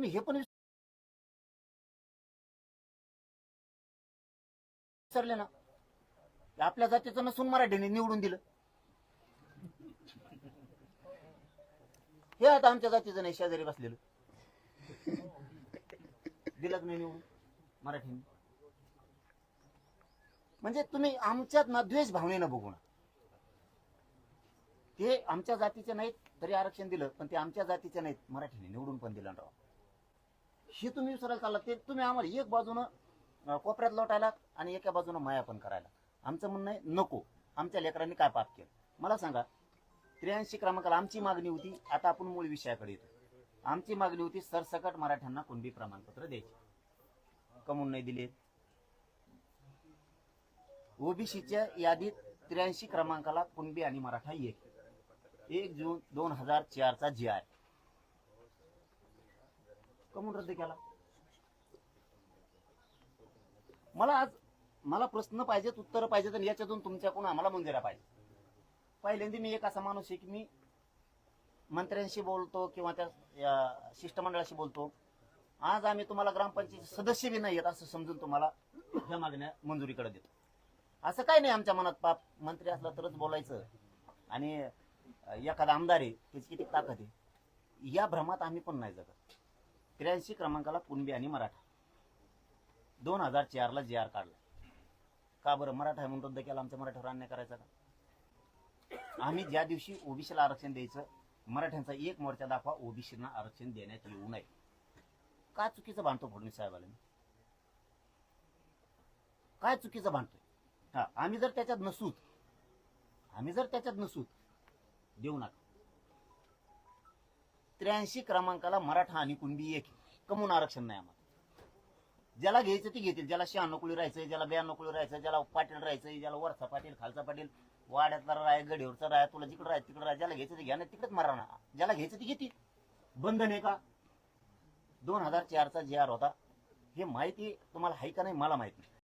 तुम्ही हे पण विसरले ना, आपल्या जातीचं नसून मराठीने निवडून दिलं. हे आता आमच्या जातीचं नाही, शेजारी बसलेलं दिलंच नाही निवडून मराठीने. म्हणजे तुम्ही आमच्यात ना द्वेष भावनेनं बघू ना. ते आमच्या जातीचे नाहीत तरी आरक्षण दिलं, पण ते आमच्या जातीचे नाहीत मराठीने निवडून पण दिलं राव. हे तुम्ही विसरायला चालला. ते तुम्ही आम्हाला एक बाजूनं कोपऱ्यात लोटायला आणि एका बाजूनं माया पण करायला. आमचं म्हणणं आहे नको. आमच्या लेकरांनी काय पाप केलं मला सांगा. 83 क्रमांकाला आमची मागणी होती. आता आपण मूळ विषयाकडे येतो. आमची मागणी होती सरसकट मराठ्यांना कुणबी प्रमाणपत्र द्यायचे. कमून नाही दिले. ओबीसीच्या यादीत 83 क्रमांकाला कुणबी आणि मराठा 1 जून 2004 जी आहे. कमून रद्द केला. मला प्रश्न पाहिजेत, उत्तर पाहिजेत, आणि याच्यातून तुमच्याकडून आम्हाला मंजुऱ्या पाहिजे. पहिल्यांदा मी एक असा माणूस आहे की मी मंत्र्यांशी बोलतो किंवा त्या शिष्टमंडळाशी बोलतो. आज आम्ही तुम्हाला ग्रामपंचायत सदस्य बी नाही येत असं समजून तुम्हाला ह्या मागण्या मंजुरीकडे देतो. असं काय नाही आमच्या मनात पाप. मंत्री असला तरच बोलायचं आणि एखादा आमदार आहे त्याची किती ताकद आहे या भ्रमात आम्ही पण नाही जगत. 83 क्रमांकाला कुणबी आणि मराठा 2004 जी आर काढला. का बरं? मराठा म्हणून रद्द केला. आमच्या मराठ्यावर अन्याय करायचा का? आम्ही ज्या दिवशी ओबीसीला आरक्षण द्यायचं, मराठ्यांचा एक मोर्चा दाखवा ओबीसीना आरक्षण देण्यात येऊ नये. काय चुकीचं भांडतो फडणवीस साहेबाला? काय चुकीचं भांडतोय? हा, आम्ही जर त्याच्यात नसूत देऊ नका. 83 क्रमांकाला मराठा आणि कुणबी 1 कमून आरक्षण नाही आम्हाला. ज्याला घ्यायचं ते घेतील. ज्याला 96 कुळी राहायचंय, ज्याला 92 कुळी राहायचं, ज्याला पाटील राहायचंय, ज्याला वरचा पाटील खालचा पाटील, वाड्यातला राय, गडीवरचा राय, तुला जिकडे राहायचं तिकडे राहायचं, ज्याला घ्यायचं ते घ्या, नाही तिकडेच मारा ना. ज्याला घ्यायचं ते घेतील. बंधन आहे का? 2004 जी आर होता. हे माहिती तुम्हाला आहे का नाही मला माहिती नाही.